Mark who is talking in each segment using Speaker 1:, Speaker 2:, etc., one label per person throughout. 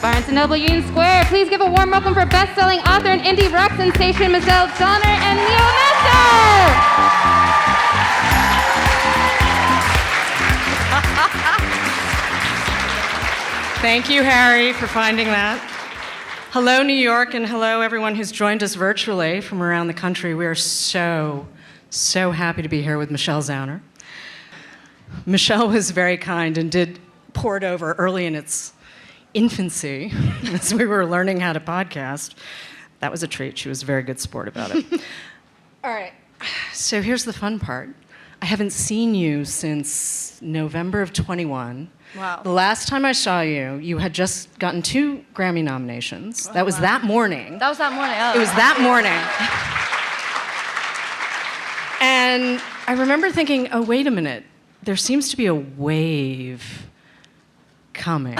Speaker 1: Barnes & Noble Union Square. Please give a warm welcome for best-selling author and indie rock sensation Zauner and Miwa Messer.
Speaker 2: Thank you, Harry, for finding that. Hello, New York, and hello, everyone who's joined us virtually from around the country. We are so happy to be here with Michelle Zauner. Michelle was very kind and did pour it over early in its infancy as we were learning how to podcast. That was a treat. She was a very good sport about it. All right, so here's the fun part. I haven't seen you since November of 21.
Speaker 3: Wow.
Speaker 2: The last time I saw you, you had just gotten 2 Grammy nominations. That was that morning.
Speaker 3: That was that morning. Oh.
Speaker 2: It was that morning. And I remember thinking, oh, wait a minute. There seems to be a wave coming.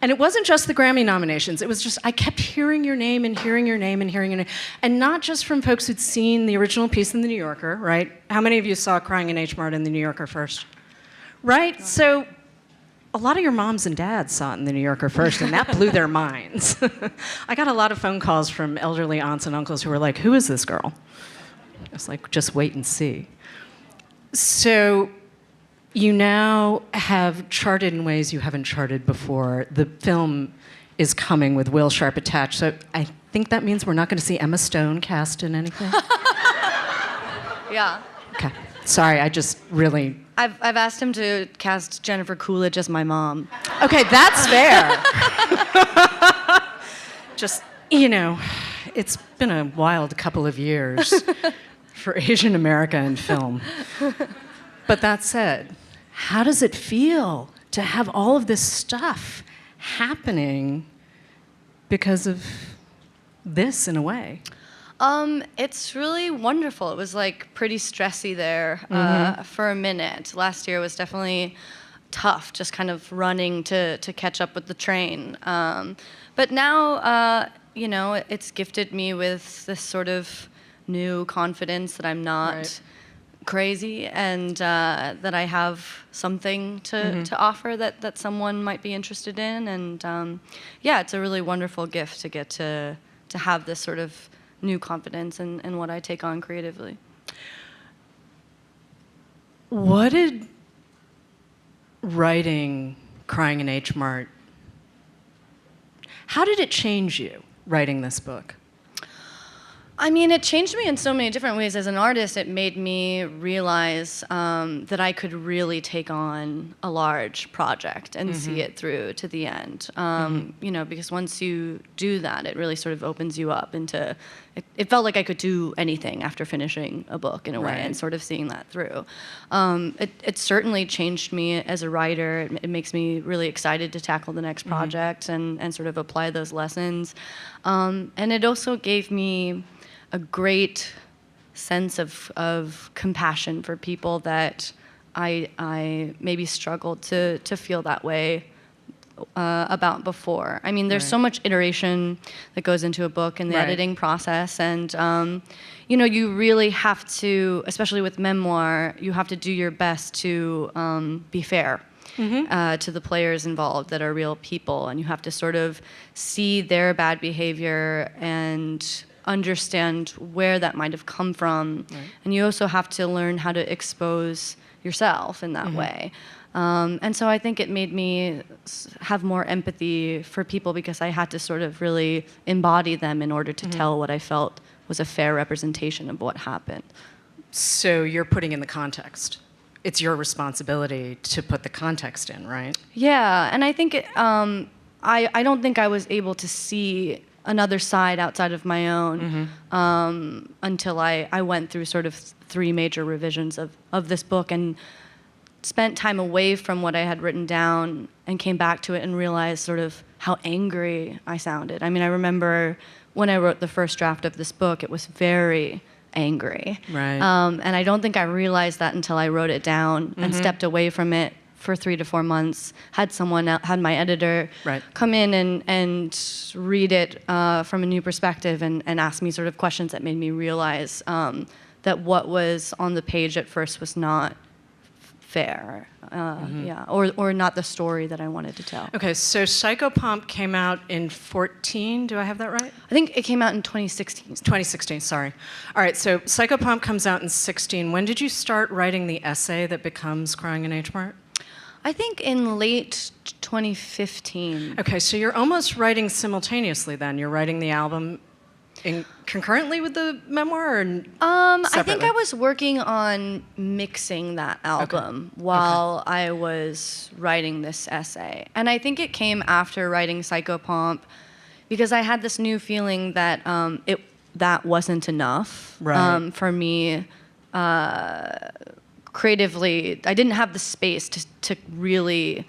Speaker 2: And it wasn't just the Grammy nominations. It was just, I kept hearing your name and hearing your name and hearing your name. And not just from folks who'd seen the original piece in The New Yorker, right? How many of you saw Crying in H MART in The New Yorker first? Right? So a lot of your moms and dads saw it in The New Yorker first, and that blew their minds. I got a lot of phone calls from elderly aunts and uncles who were like, who is this girl? I was like, just wait and see. So you now have charted in ways you haven't charted before. The film is coming with Will Sharp attached, so I think that means we're not going to see Emma Stone cast in anything?
Speaker 3: Yeah.
Speaker 2: Okay. Sorry, I just really...
Speaker 3: I've asked him to cast Jennifer Coolidge as my mom.
Speaker 2: Okay, that's fair. Just, you know, it's been a wild couple of years for Asian America in film. But that said, how does it feel to have all of this stuff happening because of this, in a way?
Speaker 3: It's really wonderful. It was like pretty stressy there for a minute. Last year was definitely tough, just kind of running to catch up with the train. But now, you know, it's gifted me with this sort of new confidence that I'm not crazy and that I have something to offer that someone might be interested in. And yeah, it's a really wonderful gift to get to have this sort of new confidence in what I take on creatively.
Speaker 2: What did writing Crying in H MART, how did it change you, writing this book?
Speaker 3: I mean, it changed me in so many different ways. As an artist, it made me realize that I could really take on a large project and see it through to the end. You know, because once you do that, it really sort of opens you up into... It felt like I could do anything after finishing a book, in a way, and sort of seeing that through. It certainly changed me as a writer. It makes me really excited to tackle the next project and sort of apply those lessons. And it also gave me a great sense of compassion for people that I maybe struggled to feel that way about before. I mean, there's so much iteration that goes into a book and the editing process, and you know, you really have to, especially with memoir, you have to do your best to be fair to the players involved that are real people, and you have to sort of see their bad behavior and understand where that might have come from. And you also have to learn how to expose yourself in that way. And so I think it made me have more empathy for people because I had to sort of really embody them in order to tell what I felt was a fair representation of what happened.
Speaker 2: So you're putting in the context. It's your responsibility to put the context in, right?
Speaker 3: Yeah, and I think I don't think I was able to see another side outside of my own until I went through sort of 3 major revisions of this book and spent time away from what I had written down and came back to it and realized sort of how angry I sounded. I mean, I remember when I wrote the first draft of this book, it was very angry.
Speaker 2: Right.
Speaker 3: And I don't think I realized that until I wrote it down and stepped away from it for 3 to 4 months, had my editor come in and read it from a new perspective and ask me sort of questions that made me realize that what was on the page at first was not fair, yeah, or not the story that I wanted to tell.
Speaker 2: Okay, so Psychopomp came out in 14. Do I have that right?
Speaker 3: I think it came out in 2016.
Speaker 2: 2016, sorry. All right, so Psychopomp comes out in 16. When did you start writing the essay that becomes Crying in H Mart?
Speaker 3: I think in late 2015.
Speaker 2: Okay, so you're almost writing simultaneously then. You're writing the album concurrently with the memoir, or
Speaker 3: I think
Speaker 2: separately?
Speaker 3: I was working on mixing that album while I was writing this essay. And I think it came after writing Psychopomp because I had this new feeling that that wasn't enough for me creatively. I didn't have the space to really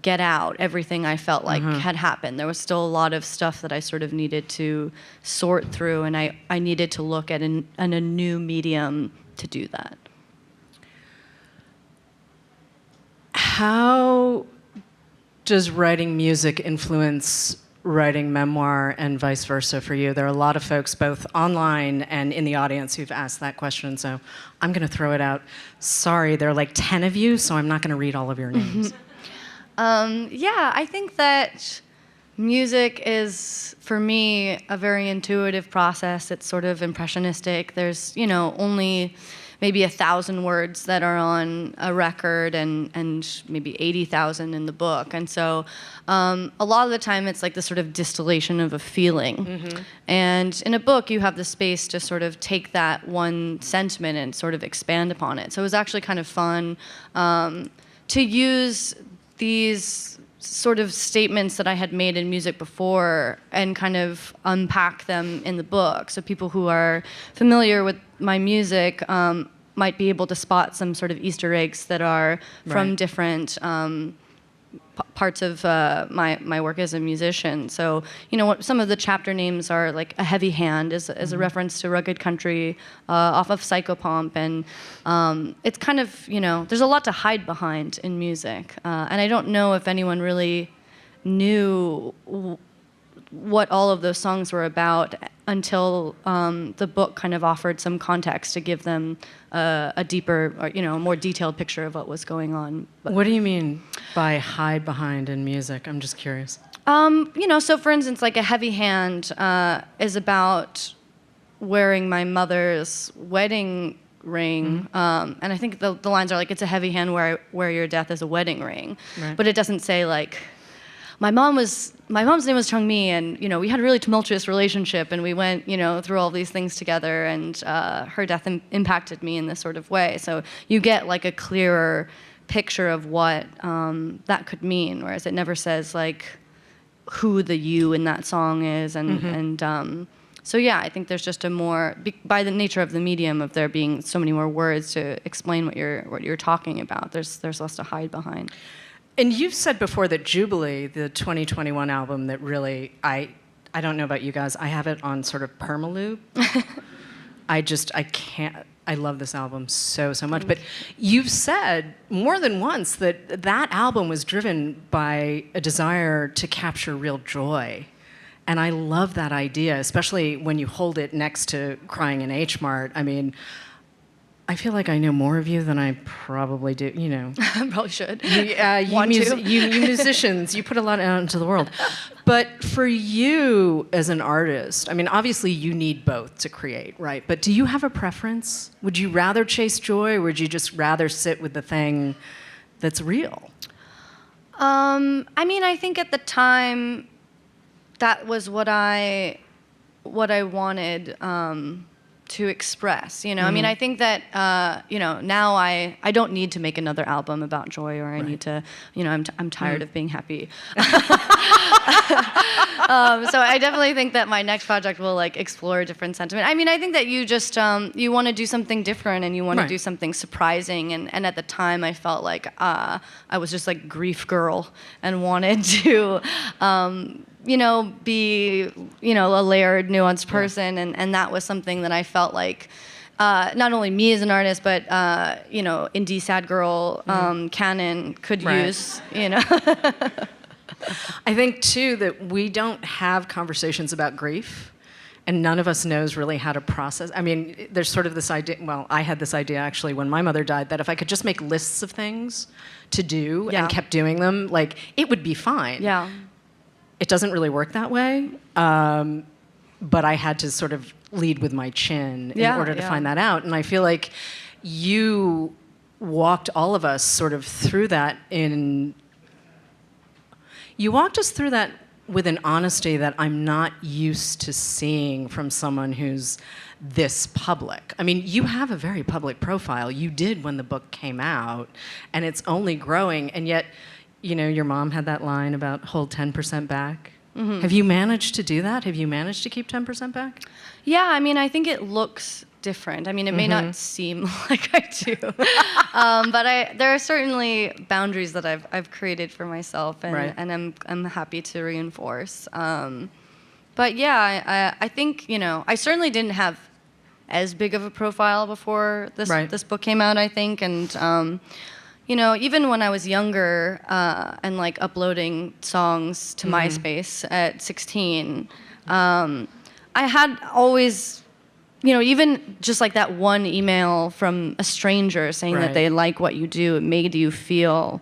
Speaker 3: get out everything I felt like had happened. There was still a lot of stuff that I sort of needed to sort through, and I needed to look at a new medium to do that.
Speaker 2: How does writing music influence writing memoir and vice versa for you? There are a lot of folks both online and in the audience who've asked that question, so I'm going to throw it out. Sorry, there are like 10 of you, so I'm not going to read all of your names.
Speaker 3: Yeah, I think that music is, for me, a very intuitive process. It's sort of impressionistic. There's, only maybe 1,000 words that are on a record and maybe 80,000 in the book. And so a lot of the time it's like this sort of distillation of a feeling. And in a book, you have the space to sort of take that one sentiment and sort of expand upon it. So it was actually kind of fun to use these sort of statements that I had made in music before and kind of unpack them in the book. So people who are familiar with my music might be able to spot some sort of Easter eggs that are from different parts of my work as a musician. So, some of the chapter names are like A Heavy Hand is a reference to Rugged Country off of Psychopomp. And it's kind of, there's a lot to hide behind in music. And I don't know if anyone really knew what all of those songs were about until the book kind of offered some context to give them a deeper, or, more detailed picture of what was going on.
Speaker 2: What do you mean by hide behind in music? I'm just curious.
Speaker 3: So for instance, like A Heavy Hand is about wearing my mother's wedding ring, and I think the lines are like, it's a heavy hand where I wear your death as a wedding ring, but it doesn't say like, my mom's name was Chung Mi, and we had a really tumultuous relationship, and we went through all these things together, and her death impacted me in this sort of way. So you get like a clearer picture of what that could mean, whereas it never says like who the you in that song is, and so yeah, I think there's just a more, by the nature of the medium of there being so many more words to explain what you're talking about. There's less to hide behind.
Speaker 2: And you've said before that Jubilee, the 2021 album that really, I don't know about you guys, I have it on sort of permaloop. I can't, I love this album so much. But you've said more than once that album was driven by a desire to capture real joy. And I love that idea, especially when you hold it next to Crying in H Mart. I mean, I feel like I know more of you than I probably do,
Speaker 3: Probably should.
Speaker 2: You musicians, you put a lot out into the world. But for you as an artist, I mean, obviously you need both to create, right? But do you have a preference? Would you rather chase joy, or would you just rather sit with the thing that's real?
Speaker 3: I mean, I think at the time, that was what I wanted to express, I mean, I think that, now I don't need to make another album about joy, or I need to, I'm tired of being happy. So I definitely think that my next project will like explore a different sentiment. I mean, I think that you just, you want to do something different, and you want to do something surprising. And at the time I felt like I was just like grief girl and wanted to, be, a layered, nuanced person. And that was something that I felt like, not only me as an artist, but, indie sad girl canon could use,
Speaker 2: I think, too, that we don't have conversations about grief. and none of us knows really how to process. I mean, there's sort of this idea, well, I had this idea actually when my mother died, that if I could just make lists of things to do and kept doing them, like, it would be fine.
Speaker 3: Yeah.
Speaker 2: It doesn't really work that way, but I had to sort of lead with my chin in order to find that out. And I feel like you walked all of us sort of through that you walked us through that with an honesty that I'm not used to seeing from someone who's this public. I mean, you have a very public profile. You did when the book came out, and it's only growing, and yet, you know, your mom had that line about hold 10% back. Mm-hmm. Have you managed to do that? Have you managed to keep 10% back?
Speaker 3: Yeah, I mean, I think it looks different. I mean, it may not seem like I do, but there are certainly boundaries that I've created for myself, and I'm happy to reinforce. But yeah, I think, you know, I certainly didn't have as big of a profile before this book came out, I think, and you know, even when I was younger and like uploading songs to MySpace at 16, I had always, you know, even just like that one email from a stranger saying that they like what you do, it made you feel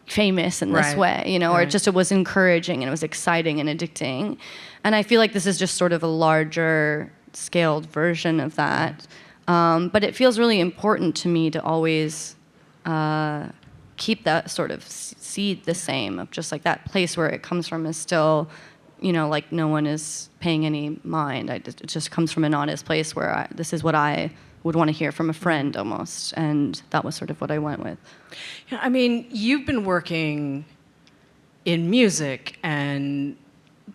Speaker 3: famous in this way, you know, or it was encouraging and it was exciting and addicting. And I feel like this is just sort of a larger scaled version of that. But it feels really important to me to always keep that sort of seed the same, of just like that place where it comes from is still, you know, like no one is paying any mind. It just comes from an honest place where this is what I would want to hear from a friend almost. And that was sort of what I went with.
Speaker 2: Yeah, I mean, you've been working in music and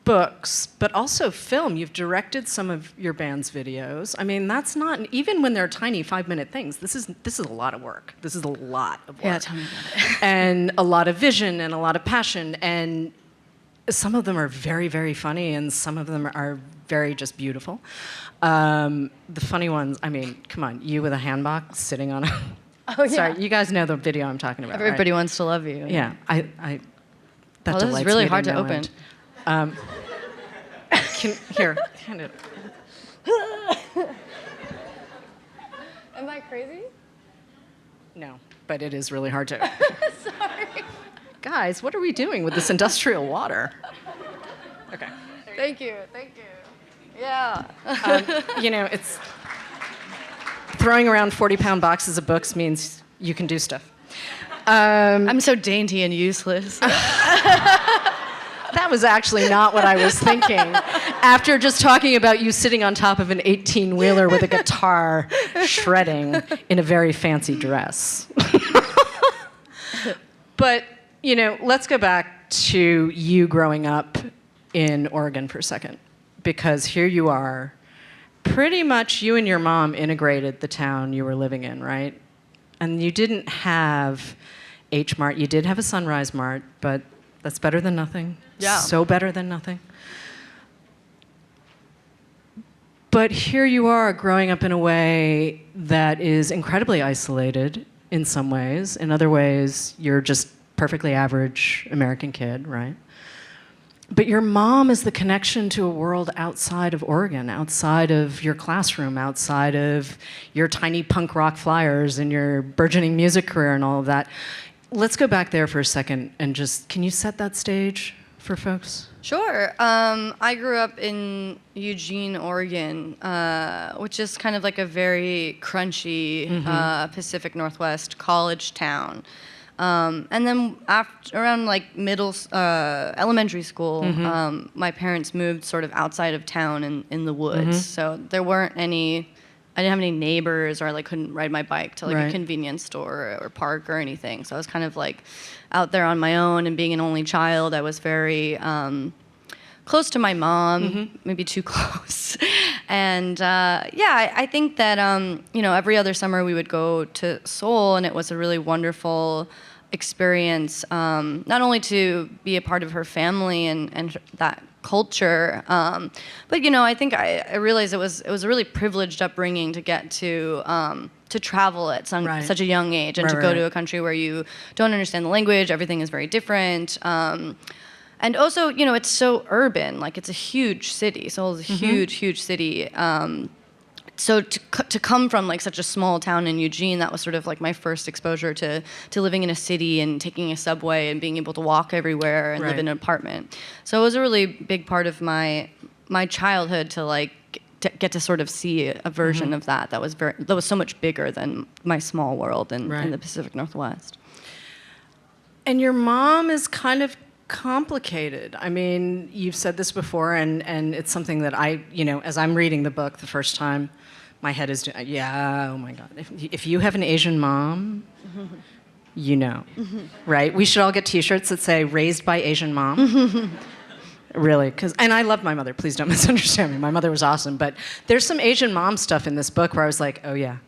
Speaker 2: books, but also film. You've directed some of your band's videos. I mean, that's not, even when they're tiny 5-minute things, this is a lot of work. This is a lot of work.
Speaker 3: Yeah, tell me about it.
Speaker 2: And a lot of vision and a lot of passion. And some of them are very, very funny, and some of them are very just beautiful. The funny ones, I mean, come on, you with a handbox sitting on a...
Speaker 3: Oh, yeah.
Speaker 2: Sorry, you guys know the video I'm talking about,
Speaker 3: Everybody wants to love you.
Speaker 2: Yeah, that
Speaker 3: this is really hard to open.
Speaker 2: Here, hand it.
Speaker 3: Am I crazy?
Speaker 2: No, but it is really hard to...
Speaker 3: Sorry.
Speaker 2: Guys, what are we doing with this industrial water? Okay.
Speaker 3: Thank you. Yeah.
Speaker 2: You know, it's... Throwing around 40-pound boxes of books means you can do stuff.
Speaker 3: I'm so dainty and useless.
Speaker 2: That was actually not what I was thinking. After just talking about you sitting on top of an 18-wheeler with a guitar, shredding in a very fancy dress. But, you know, let's go back to you growing up in Oregon for a second. Because here you are, pretty much you and your mom integrated the town you were living in, right? And you didn't have H Mart. You did have a Sunrise Mart, but that's better than nothing.
Speaker 3: Yeah.
Speaker 2: So better than nothing. But here you are growing up in a way that is incredibly isolated in some ways. In other ways, you're just perfectly average American kid, right? But your mom is the connection to a world outside of Oregon, outside of your classroom, outside of your tiny punk rock flyers and your burgeoning music career and all of that. Let's go back there for a second and just, can you set that stage for folks?
Speaker 3: Sure. I grew up in Eugene, Oregon, which is kind of like a very crunchy Pacific Northwest college town. And then around like elementary school, my parents moved sort of outside of town in the woods. So there weren't I didn't have any neighbors, or I like couldn't ride my bike to like a convenience store or park or anything. So I was kind of like out there on my own, and being an only child, I was very close to my mom, maybe too close. And I think that you know, every other summer we would go to Seoul, and it was a really wonderful experience, not only to be a part of her family and that culture, but you know, I think I realized it was a really privileged upbringing to get to travel at such a young age, and to go to a country where you don't understand the language, everything is very different. And also, it's so urban. Like, it's a huge city. Seoul is a huge city. So to come from like such a small town in Eugene, that was sort of like my first exposure to living in a city and taking a subway and being able to walk everywhere and live in an apartment. So it was a really big part of my childhood to like get to sort of see a version of that was so much bigger than my small world in the Pacific Northwest.
Speaker 2: And your mom is kind of complicated. I mean, you've said this before, and it's something that as I'm reading the book the first time, my head is, oh my God. If you have an Asian mom, right? We should all get T-shirts that say, raised by Asian mom. Really, and I love my mother, please don't misunderstand me. My mother was awesome, but there's some Asian mom stuff in this book where I was like, oh yeah.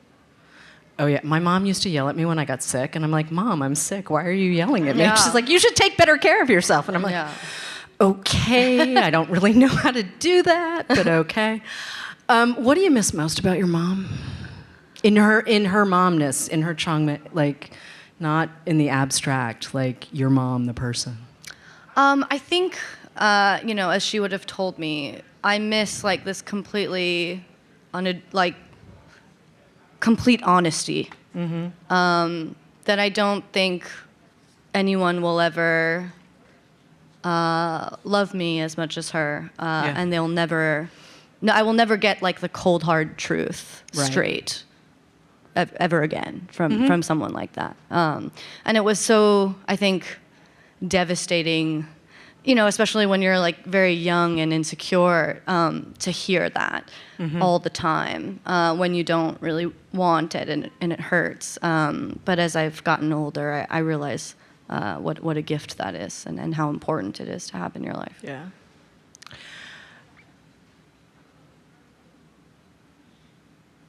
Speaker 2: My mom used to yell at me when I got sick, and I'm like, Mom, I'm sick. Why are you yelling at me? She's like, you should take better care of yourself. And I'm like, okay, I don't really know how to do that, but okay. What do you miss most about your mom? In her momness, in her Changme, like, not in the abstract, like your mom, the person.
Speaker 3: I think, as she would have told me, I miss like this complete honesty that I don't think anyone will ever love me as much as her, and I will never get like the cold hard truth straight ever again from someone like that. And it was so, I think, devastating, especially when you're like very young and insecure, to hear that all the time, when you don't really want it and it hurts. But as I've gotten older, I realize what a gift that is and how important it is to have in your life.
Speaker 2: Yeah.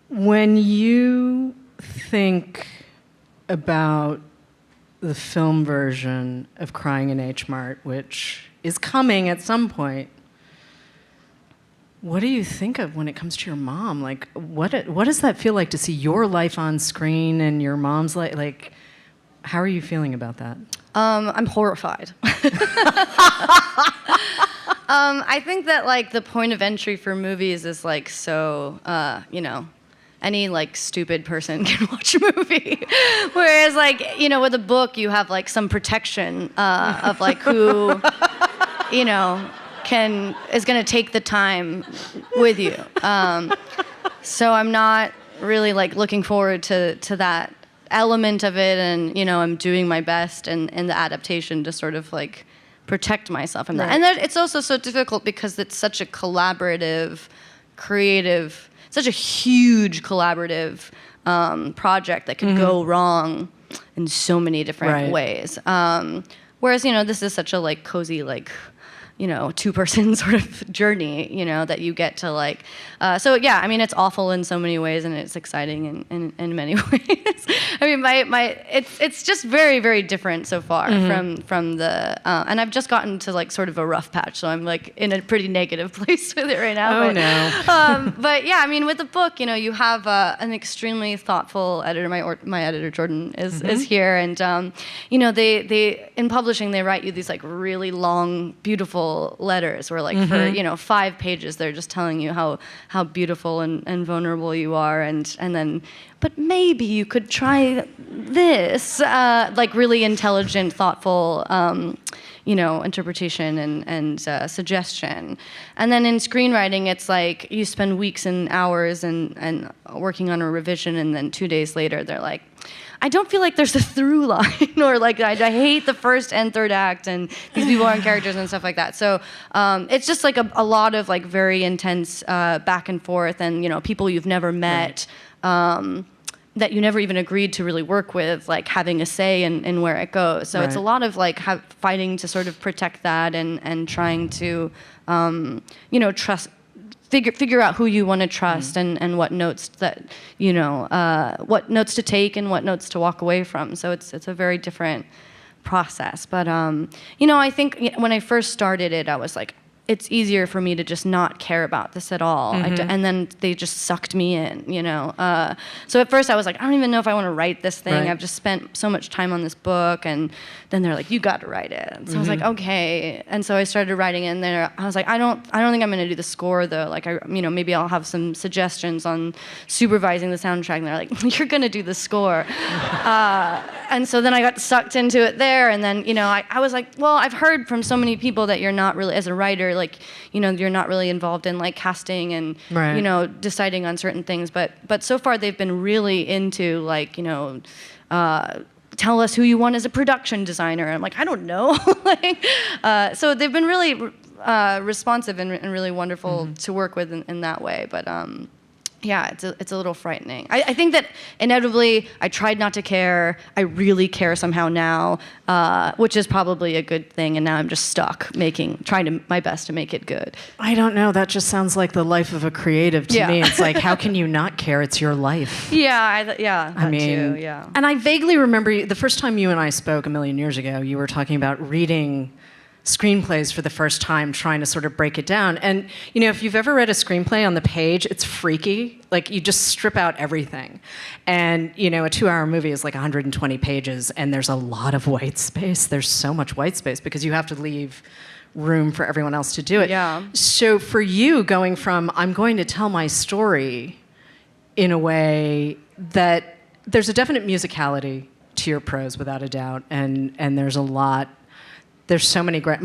Speaker 2: When you think about the film version of Crying in H Mart, which is coming at some point, what do you think of when it comes to your mom? Like, what does that feel like to see your life on screen and your mom's life? Like, how are you feeling about that?
Speaker 3: I'm horrified. I think that like the point of entry for movies is like so, any like stupid person can watch a movie. Whereas like, with a book you have like some protection of like who, is gonna take the time with you. So I'm not really like looking forward to that element of it, and I'm doing my best in the adaptation to sort of like protect myself from that. And it's also so difficult because it's such a collaborative, creative, such a huge collaborative project that could go wrong in so many different ways. Whereas, this is such a like cozy, like, two-person sort of journey, that you get to like. So yeah, I mean, it's awful in so many ways, and it's exciting in many ways. I mean, it's just very, very different so far from the. And I've just gotten to like sort of a rough patch, so I'm like in a pretty negative place with it right now.
Speaker 2: Oh no.
Speaker 3: But yeah, I mean, with the book, you have an extremely thoughtful editor. My editor Jordan is here, and they in publishing they write you these like really long, beautiful letters where like for 5 pages they're just telling you how beautiful and vulnerable you are, and then but maybe you could try this, like really intelligent, thoughtful interpretation and suggestion. And then in screenwriting it's like you spend weeks and hours and working on a revision, and then 2 days later they're like, I don't feel like there's a through line, or like I hate the first and third act, and these people aren't characters and stuff like that. So it's just like a lot of like very intense back and forth, and people you've never met, that you never even agreed to really work with, like having a say in where it goes. So it's a lot of like fighting to sort of protect that and trying to trust. Figure out who you want to trust and what notes that what notes to take and what notes to walk away from. So it's a very different process. But I think when I first started it, I was like, it's easier for me to just not care about this at all. And then they just sucked me in, you know. So at first I was like, I don't even know if I want to write this thing.
Speaker 2: Right.
Speaker 3: I've just spent so much time on this book. And then they're like, you got to write it. So I was like, okay. And so I started writing it, and then I was like, I don't think I'm going to do the score though. Like, maybe I'll have some suggestions on supervising the soundtrack. And they're like, you're going to do the score. And so then I got sucked into it there. And then, I was like, well, I've heard from so many people that you're not really, as a writer, like, you're not really involved in like casting and,
Speaker 2: Right.
Speaker 3: deciding on certain things. But so far they've been really into like, tell us who you want as a production designer. And I'm like, I don't know. So they've been really responsive and really wonderful to work with in that way. But yeah, it's a little frightening. I think that inevitably I tried not to care. I really care somehow now, which is probably a good thing. And now I'm just stuck trying my best to make it good.
Speaker 2: I don't know. That just sounds like the life of a creative to
Speaker 3: Yeah.
Speaker 2: me. It's like, how can you not care? It's your life.
Speaker 3: Yeah,
Speaker 2: I mean,
Speaker 3: too, yeah.
Speaker 2: And I vaguely remember the first time you and I spoke a million years ago, you were talking about reading screenplays for the first time, trying to sort of break it down. And, if you've ever read a screenplay on the page, it's freaky. Like, you just strip out everything. And, a 2-hour movie is like 120 pages, and there's a lot of white space. There's so much white space because you have to leave room for everyone else to do it.
Speaker 3: Yeah.
Speaker 2: So for you, going from, I'm going to tell my story in a way that there's a definite musicality to your prose, without a doubt, and there's a lot. There's so many great.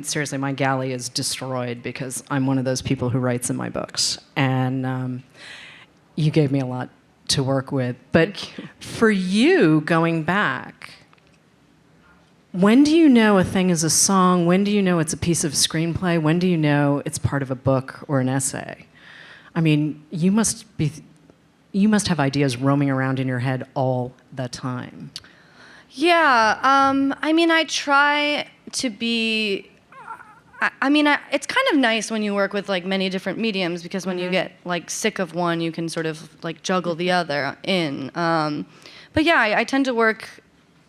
Speaker 2: Seriously, my galley is destroyed because I'm one of those people who writes in my books, and you gave me a lot to work with. But for you, going back, when do you know a thing is a song? When do you know it's a piece of screenplay? When do you know it's part of a book or an essay? I mean, you must have ideas roaming around in your head all the time.
Speaker 3: Yeah, I try to be. It's kind of nice when you work with like many different mediums, because when you get like sick of one, you can sort of like juggle the other in. But yeah, I tend to work.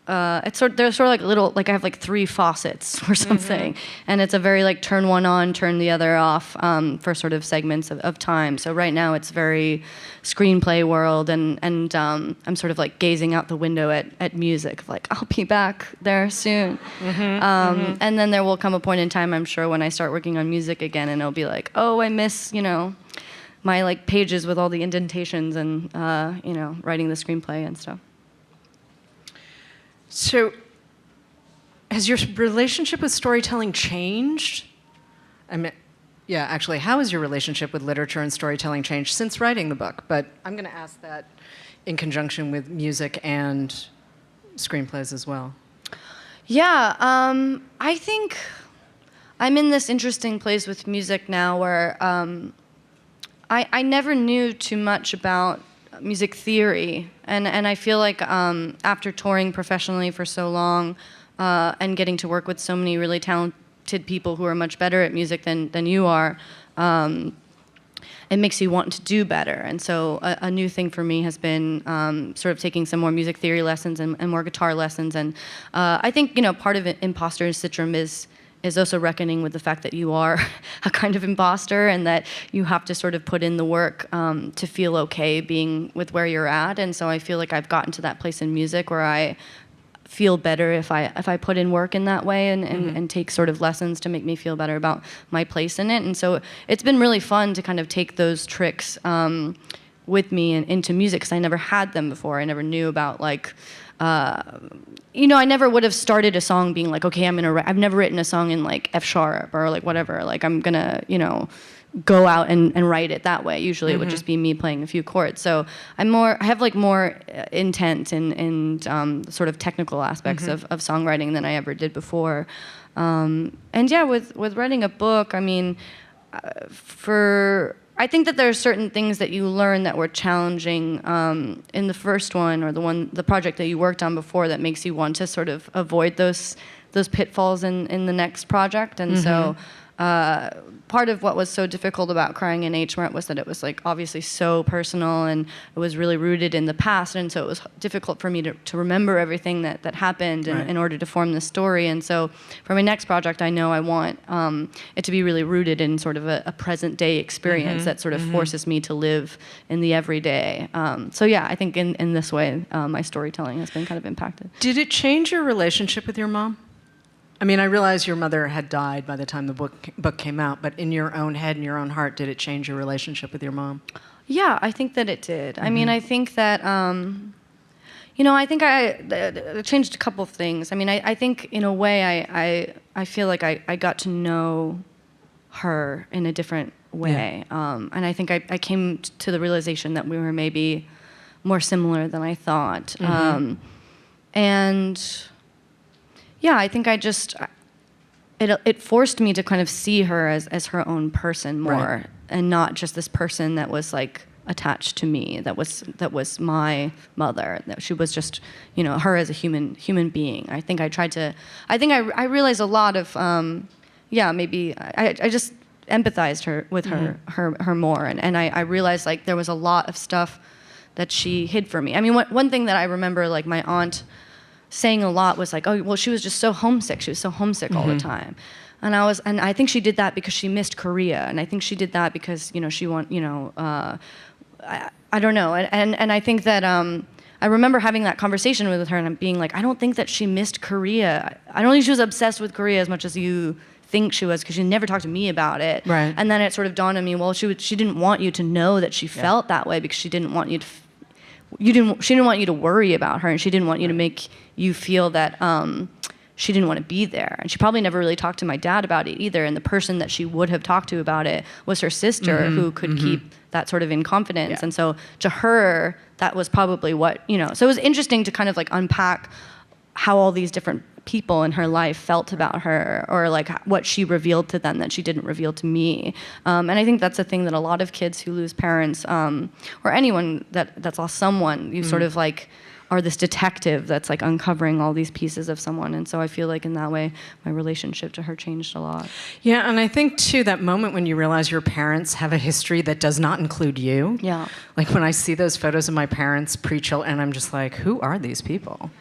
Speaker 3: They're sort of like little, like I have like 3 faucets or something, and it's a very like turn one on, turn the other off for sort of segments of time. So right now it's very screenplay world, and I'm sort of like gazing out the window at music, like I'll be back there soon. And then there will come a point in time, I'm sure, when I start working on music again, and it'll be like, oh, I miss my like pages with all the indentations and writing the screenplay and stuff.
Speaker 2: So, has your relationship with storytelling changed? Actually, how has your relationship with literature and storytelling changed since writing the book? But I'm going to ask that in conjunction with music and screenplays as well.
Speaker 3: Yeah, I think I'm in this interesting place with music now where I never knew too much about music theory, and I feel like after touring professionally for so long and getting to work with so many really talented people who are much better at music than you are, it makes you want to do better. And so a new thing for me has been sort of taking some more music theory lessons and more guitar lessons. And I think part of Imposter Syndrome is also reckoning with the fact that you are a kind of imposter, and that you have to sort of put in the work to feel okay being with where you're at. And so I feel like I've gotten to that place in music where I feel better if I put in work in that way and take sort of lessons to make me feel better about my place in it. And so it's been really fun to kind of take those tricks with me and into music, because I never had them before. I never knew about like I never would have started a song being like, okay, I've never written a song in like F sharp or like whatever. Like I'm gonna, go out and write it that way. Usually it would just be me playing a few chords. So I have like more intent and sort of technical aspects of songwriting than I ever did before. And yeah, with writing a book, I think that there are certain things that you learn that were challenging in the first one, or the project that you worked on before, that makes you want to sort of avoid those pitfalls in the next project. And so part of what was so difficult about Crying in H Mart was that it was like obviously so personal, and it was really rooted in the past, and so it was difficult for me to remember everything that happened in order to form this story. And so for my next project, I know I want it to be really rooted in sort of a present day experience that sort of forces me to live in the everyday. So yeah, I think in this way, my storytelling has been kind of impacted.
Speaker 2: Did it change your relationship with your mom? I mean, I realize your mother had died by the time the book came out, but in your own head, in your own heart, did it change your relationship with your mom?
Speaker 3: Yeah, I think that it did. I mean, I think that, I think it changed a couple of things. I mean, I think in a way, I feel like I got to know her in a different way. Yeah. And I think I came to the realization that we were maybe more similar than I thought. And yeah, I think it forced me to kind of see her as her own person more, and not just this person that was like attached to me, that was my mother, that she was just, her as a human being. I think I realized a lot of, maybe I just empathized with her more, and I realized like there was a lot of stuff that she hid from me. I mean, one thing that I remember, like my aunt saying a lot was like, oh, well, she was just so homesick. She was so homesick all the time. And I think she did that because she missed Korea. And I think she did that because, she I don't know. And I think that, I remember having that conversation with her and being like, I don't think that she missed Korea. I don't think she was obsessed with Korea as much as you think she was, because she never talked to me about it. Right. And then it sort of dawned on me, well, she didn't want you to know that she felt that way, because she didn't want you to she didn't want you to worry about her, and she didn't want you to make you feel that she didn't want to be there. And she probably never really talked to my dad about it either, and the person that she would have talked to about it was her sister, who could keep that sort of in confidence. And so to her, that was probably what, so it was interesting to kind of like unpack how all these different people in her life felt about her, or like what she revealed to them that she didn't reveal to me. And I think that's a thing that a lot of kids who lose parents, or anyone that's lost someone, you sort of like are this detective that's like uncovering all these pieces of someone. And so I feel like in that way, my relationship to her changed a lot.
Speaker 2: Yeah, and I think too, that moment when you realize your parents have a history that does not include you. Yeah. Like when I see those photos of my parents pre-children, and I'm just like, who are these people?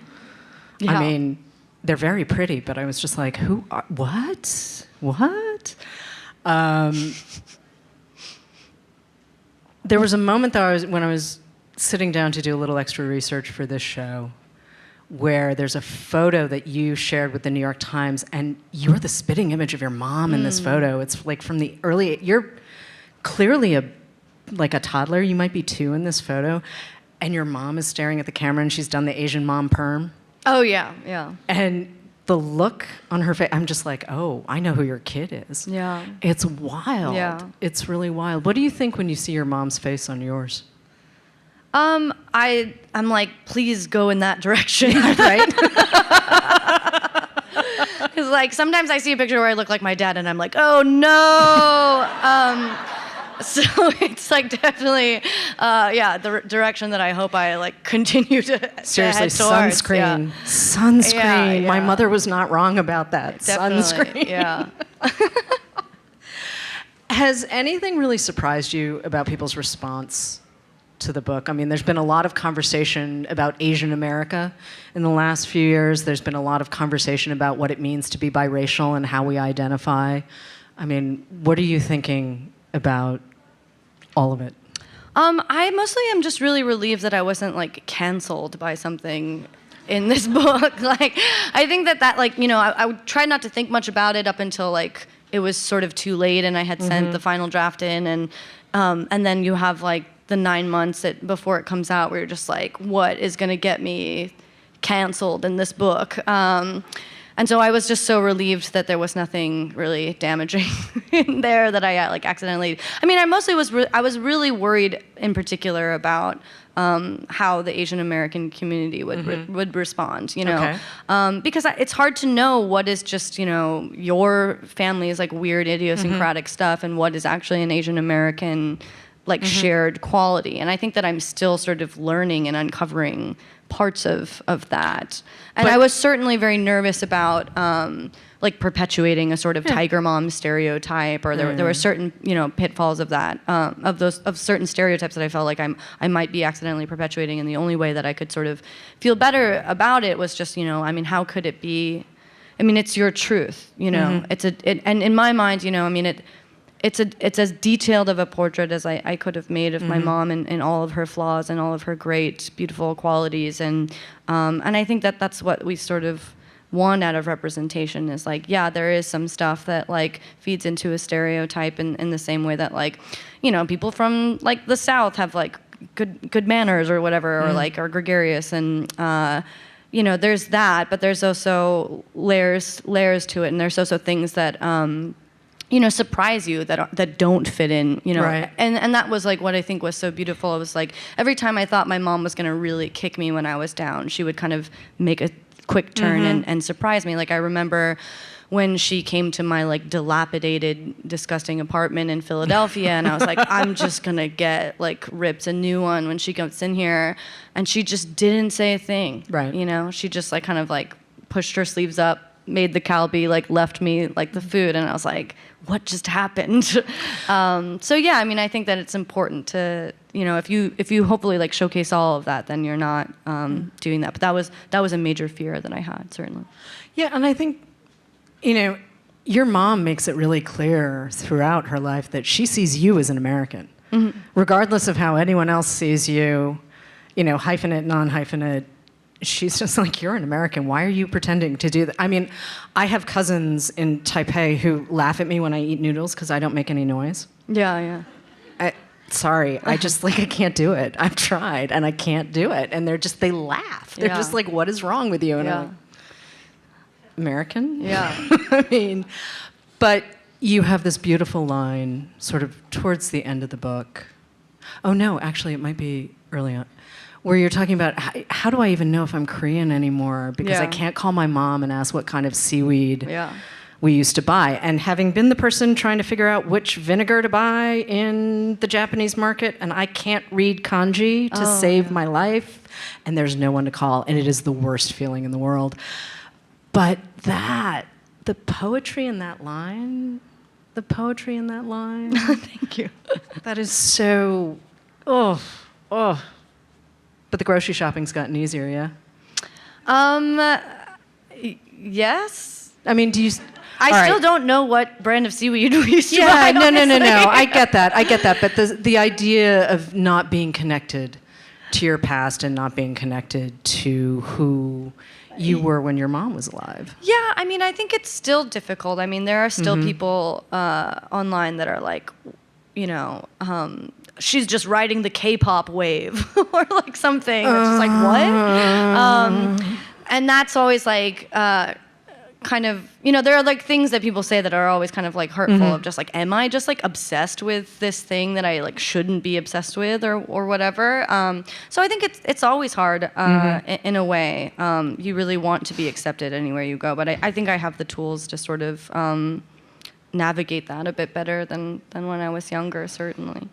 Speaker 2: Yeah. I mean, they're very pretty, but I was just like, what? There was a moment though, when I was sitting down to do a little extra research for this show, where there's a photo that you shared with the New York Times, and you're the spitting image of your mom in this photo. It's like from the early, you're clearly like a toddler, you might be 2 in this photo, and your mom is staring at the camera and she's done the Asian mom perm.
Speaker 3: Oh, yeah.
Speaker 2: And the look on her face, I'm just like, oh, I know who your kid is. Yeah. It's wild. Yeah. It's really wild. What do you think when you see your mom's face on yours?
Speaker 3: I'm like, please go in that direction, right? Because like sometimes I see a picture where I look like my dad, and I'm like, oh no. So it's like definitely, the direction that I hope I like continue to
Speaker 2: seriously
Speaker 3: to head towards.
Speaker 2: Sunscreen. Yeah. Sunscreen. Yeah. My mother was not wrong about that.
Speaker 3: Definitely.
Speaker 2: Sunscreen.
Speaker 3: Yeah.
Speaker 2: Has anything really surprised you about people's response to the book? I mean, there's been a lot of conversation about Asian America in the last few years. There's been a lot of conversation about what it means to be biracial and how we identify. I mean, what are you thinking about all of it?
Speaker 3: I mostly am just really relieved that I wasn't like canceled by something in this book. Like, I think that like, I would try not to think much about it up until like it was sort of too late and I had sent the final draft in, and then you have like the 9 months before it comes out where you're just like, what is going to get me canceled in this book? And so I was just so relieved that there was nothing really damaging in there that I like accidentally. I mean, I mostly I was really worried in particular about how the Asian American community would respond, Okay. Because it's hard to know what is just your family's like weird idiosyncratic stuff and what is actually an Asian American like shared quality. And I think that I'm still sort of learning and uncovering parts of that. And I was certainly very nervous about like perpetuating a sort of tiger mom stereotype, or there were certain, you know, pitfalls of that, of certain stereotypes that I felt like I might be accidentally perpetuating, and the only way that I could sort of feel better about it was just, you know, I mean, how could it be? I mean, it's your truth, you know. And in my mind, you know, I mean, it's as detailed of a portrait as I could have made of my mom and all of her flaws and all of her great, beautiful qualities. And I think that that's what we sort of want out of representation is like, yeah, there is some stuff that like feeds into a stereotype in the same way that like, you know, people from like the South have like good manners or whatever, or like are gregarious, and you know, there's that, but there's also layers to it, and there's also things that you know, surprise you that don't fit in, you know.
Speaker 2: Right.
Speaker 3: And that was like what I think was so beautiful. It was like every time I thought my mom was gonna really kick me when I was down, she would kind of make a quick turn and surprise me. Like I remember when she came to my like dilapidated, disgusting apartment in Philadelphia, and I was like, I'm just gonna get like ripped a new one when she comes in here, and she just didn't say a thing.
Speaker 2: Right.
Speaker 3: You know, she just like kind of like pushed her sleeves up, made the Calbee, like left me like the food, and I was like, what just happened? So yeah, I mean, I think that it's important to, you know, if you hopefully like showcase all of that, then you're not doing that. But that was a major fear that I had, certainly.
Speaker 2: Yeah, and I think, you know, your mom makes it really clear throughout her life that she sees you as an American, regardless of how anyone else sees you, you know, hyphenate, non-hyphenate. She's just like, you're an American. Why are you pretending to do that? I mean, I have cousins in Taipei who laugh at me when I eat noodles because I don't make any noise.
Speaker 3: Yeah.
Speaker 2: Sorry, I just like, I can't do it. I've tried and I can't do it. And they laugh. They're just like, what is wrong with you? And I'm like, American?
Speaker 3: Yeah.
Speaker 2: I mean, but you have this beautiful line sort of towards the end of the book. Oh no, actually it might be early on, where you're talking about how do I even know if I'm Korean anymore, because I can't call my mom and ask what kind of seaweed we used to buy. And having been the person trying to figure out which vinegar to buy in the Japanese market, and I can't read kanji to save my life, and there's no one to call, and it is the worst feeling in the world. But the poetry in that line,
Speaker 3: Thank you.
Speaker 2: that is so, But the grocery shopping's gotten easier, yeah?
Speaker 3: Yes.
Speaker 2: I mean, do you...
Speaker 3: I still don't know what brand of seaweed we used to buy.
Speaker 2: Yeah, no.
Speaker 3: honestly.
Speaker 2: I get that. But the idea of not being connected to your past and not being connected to who you were when your mom was alive.
Speaker 3: Yeah, I mean, I think it's still difficult. I mean, there are still people online that are like, you know, she's just riding the K-pop wave or like something. It's just like, what? And that's always like kind of, you know, there are like things that people say that are always kind of like hurtful of just like, am I just like obsessed with this thing that I like shouldn't be obsessed with or whatever? So I think it's always hard in a way. You really want to be accepted anywhere you go, but I think I have the tools to sort of navigate that a bit better than when I was younger, certainly.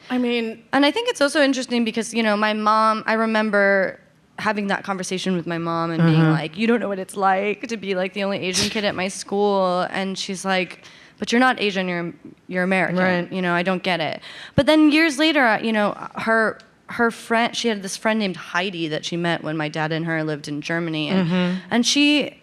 Speaker 2: I mean...
Speaker 3: And I think it's also interesting because, you know, my mom, I remember having that conversation with my mom and being like, you don't know what it's like to be like the only Asian kid at my school. And she's like, but you're not Asian, you're American.
Speaker 2: Right.
Speaker 3: You know, I don't get it. But then years later, you know, her friend, she had this friend named Heidi that she met when my dad and her lived in Germany. And she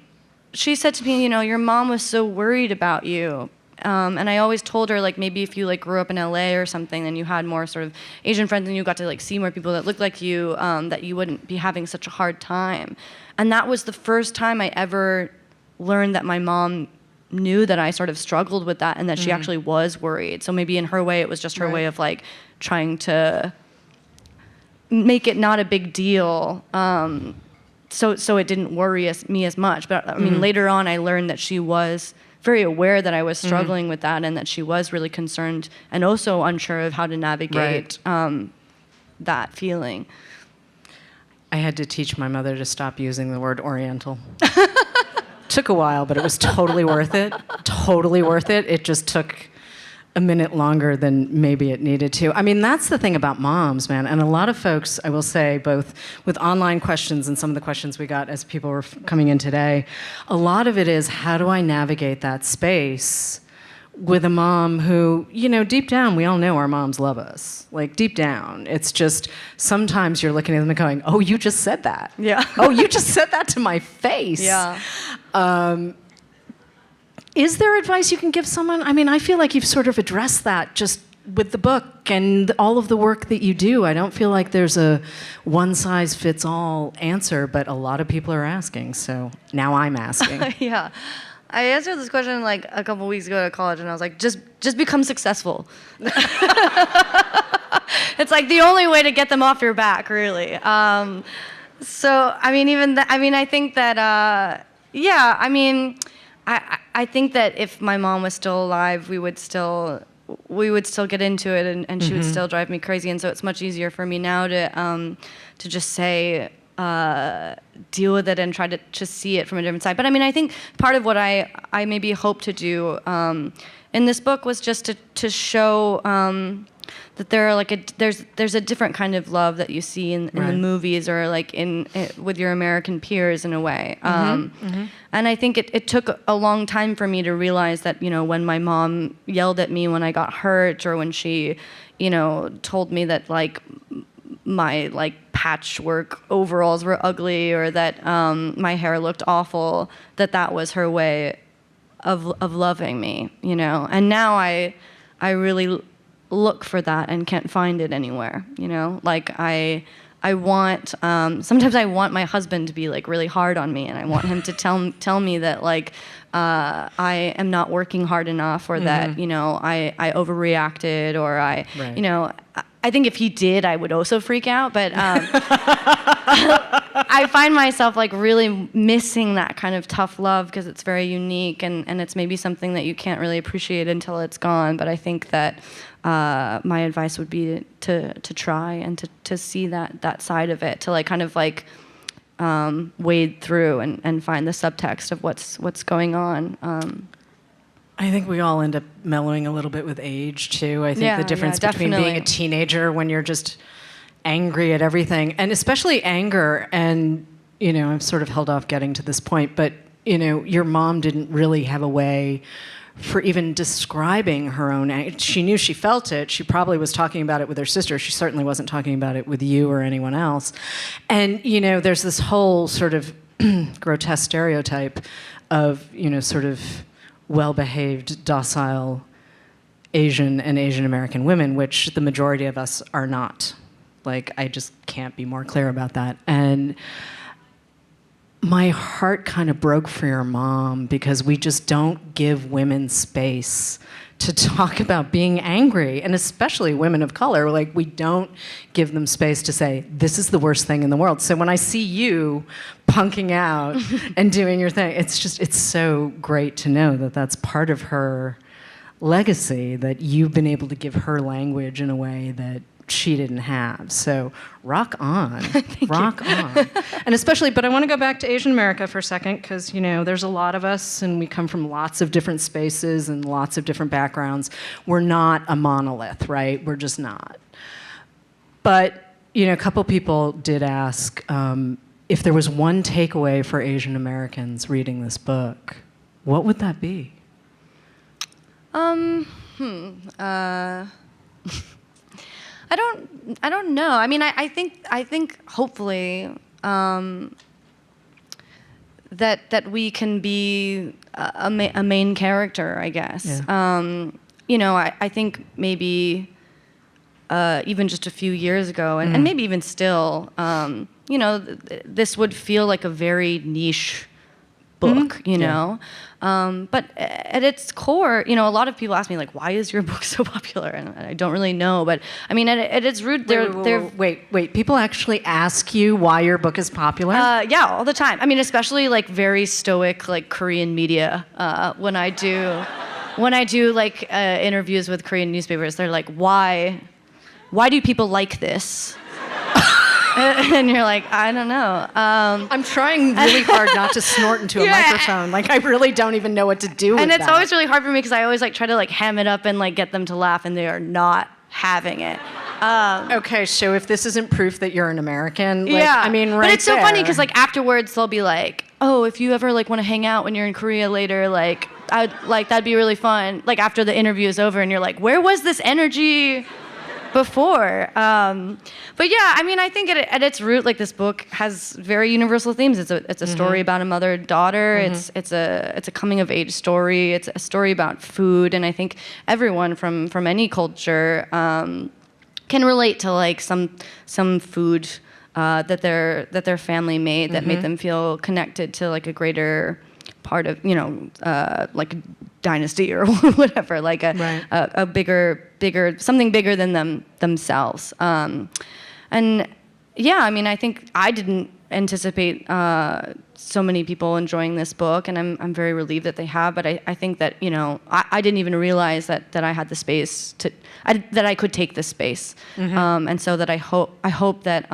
Speaker 3: said to me, you know, your mom was so worried about you. And I always told her, like, maybe if you like grew up in LA or something, then you had more sort of Asian friends and you got to like see more people that looked like you, that you wouldn't be having such a hard time. And that was the first time I ever learned that my mom knew that I sort of struggled with that and that she actually was worried. So maybe in her way, it was just her way of like trying to make it not a big deal. So it didn't worry me as much. But I mean, later on, I learned that she was very aware that I was struggling with that and that she was really concerned and also unsure of how to navigate that feeling.
Speaker 2: I had to teach my mother to stop using the word Oriental. Took a while, but it was totally worth it. Totally worth it. It just took a minute longer than maybe it needed to. I mean, that's the thing about moms, man. And a lot of folks, I will say, both with online questions and some of the questions we got as people were coming in today, a lot of it is, how do I navigate that space with a mom who, you know, deep down, we all know our moms love us. Like, deep down. It's just, sometimes you're looking at them and going, oh, you just said that.
Speaker 3: Yeah.
Speaker 2: Oh, you just said that to my face.
Speaker 3: Yeah.
Speaker 2: Is there advice you can give someone? I mean, I feel like you've sort of addressed that just with the book and all of the work that you do. I don't feel like there's a one-size-fits-all answer, but a lot of people are asking, so now I'm asking.
Speaker 3: Yeah. I answered this question like a couple weeks ago at college, and I was like, just become successful. It's like the only way to get them off your back, really. So, I mean, I think that, yeah, I mean, I think that if my mom was still alive, we would still get into it, and she would still drive me crazy. And so it's much easier for me now to just say, deal with it and try to just see it from a different side. But I mean, I think part of what I maybe hope to do in this book was just to show that there are there's a different kind of love that you see in the movies, or like with your American peers in a way. And I think it took a long time for me to realize that, you know, when my mom yelled at me when I got hurt, or when she, you know, told me that like my like patchwork overalls were ugly, or that my hair looked awful, that was her way of loving me, you know. And now I really look for that and can't find it anywhere, you know. Like I want sometimes I want my husband to be like really hard on me, and I want him to tell me that like I am not working hard enough, or that, you know, I overreacted, or you know, I think if he did, I would also freak out. But I find myself like really missing that kind of tough love, because it's very unique, and it's maybe something that you can't really appreciate until it's gone. But I think that my advice would be to try and to see that side of it, to like kind of like wade through and find the subtext of what's going on.
Speaker 2: I think we all end up mellowing a little bit with age, too. I think the difference between being a teenager when you're just angry at everything, and especially anger, and, you know, I've sort of held off getting to this point, but, you know, your mom didn't really have a way for even describing her own anger. She knew she felt it. She probably was talking about it with her sister. She certainly wasn't talking about it with you or anyone else. And, you know, there's this whole sort of grotesque stereotype of, you know, sort of well-behaved, docile Asian and Asian American women, which the majority of us are not. Like, I just can't be more clear about that. And my heart kind of broke for your mom, because we just don't give women space to talk about being angry, and especially women of color. Like, we don't give them space to say, this is the worst thing in the world. So when I see you punking out and doing your thing, it's so great to know that that's part of her legacy, that you've been able to give her language in a way that she didn't have. So rock on. Rock on. And especially, but I want to go back to Asian America for a second, because, you know, there's a lot of us, and we come from lots of different spaces and lots of different backgrounds. We're not a monolith, right? We're just not. But, you know, a couple people did ask if there was one takeaway for Asian Americans reading this book, what would that be?
Speaker 3: I don't know. I mean, I think hopefully that we can be a main character, I guess.
Speaker 2: Yeah.
Speaker 3: You know, I think maybe even just a few years ago, and maybe even still, you know, this would feel like a very niche book, you know? But at its core, you know, a lot of people ask me, like, why is your book so popular? And I don't really know, but I mean, at its root,
Speaker 2: Wait, people actually ask you why your book is popular?
Speaker 3: Yeah, all the time. I mean, especially like very stoic, like Korean media, when I do like interviews with Korean newspapers, they're like, why do people like this? And you're like, I don't know.
Speaker 2: I'm trying really hard not to snort into a microphone. Like, I really don't even know what to do with
Speaker 3: and it's
Speaker 2: that.
Speaker 3: always really hard for me because I always like try to like ham it up and like get them to laugh, and they are not having it.
Speaker 2: Okay, so if this isn't proof that you're an American, like,
Speaker 3: Yeah,
Speaker 2: I mean, right
Speaker 3: but it's so
Speaker 2: there.
Speaker 3: funny because like afterwards they'll be like, oh, if you ever like want to hang out when you're in Korea later, like that'd be really fun. Like after the interview is over, and you're like, where was this energy before? But yeah, I mean, I think at its root, like this book has very universal themes. It's a story about a mother-daughter. It's a coming of age story. It's a story about food, and I think everyone from any culture can relate to like some food that their family made that made them feel connected to like a greater part of, like a dynasty or whatever, like a bigger something bigger than themselves. And yeah, I mean, I think I didn't anticipate so many people enjoying this book, and I'm very relieved that they have. But I think that I didn't even realize that I had the space that I could take this space, and so that I hope that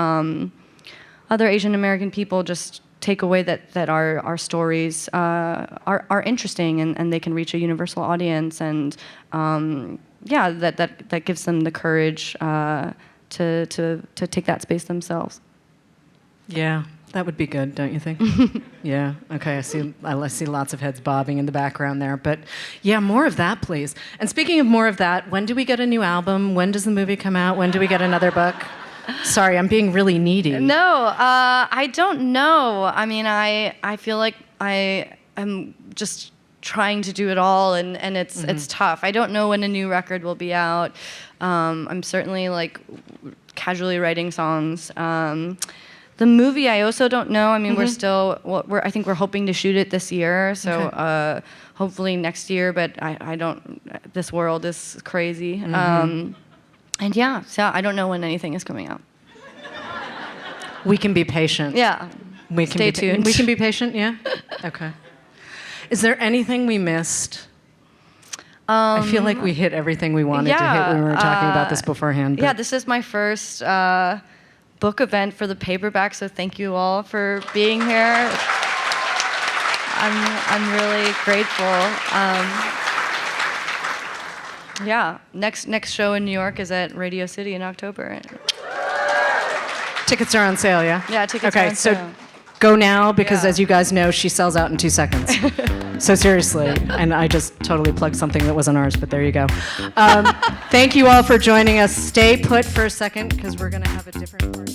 Speaker 3: other Asian American people just take away that our stories are interesting, and they can reach a universal audience, and that gives them the courage to take that space themselves.
Speaker 2: Yeah, that would be good, don't you think? Yeah. Okay. I see lots of heads bobbing in the background there, but yeah, more of that, please. And speaking of more of that, when do we get a new album? When does the movie come out? When do we get another book? Sorry, I'm being really needy.
Speaker 3: No, I don't know. I mean, I feel like I am just trying to do it all, and it's tough. I don't know when a new record will be out. I'm certainly like casually writing songs. The movie, I also don't know. I mean, I think we're hoping to shoot it this year, so hopefully next year. But I don't. This world is crazy. And yeah, so I don't know when anything is coming out.
Speaker 2: We can be patient.
Speaker 3: Yeah. Stay tuned.
Speaker 2: We can be patient, yeah? Okay. Is there anything we missed? I feel like we hit everything we wanted to hit when we were talking about this beforehand.
Speaker 3: Yeah, this is my first book event for the paperback, so thank you all for being here. I'm really grateful. Yeah, next show in New York is at Radio City in October.
Speaker 2: Tickets are on sale, yeah?
Speaker 3: Yeah, tickets are on sale.
Speaker 2: Okay, so go now, because as you guys know, she sells out in 2 seconds. So seriously, and I just totally plugged something that wasn't ours, but there you go. Thank you all for joining us. Stay put for a second, because we're going to have a different part.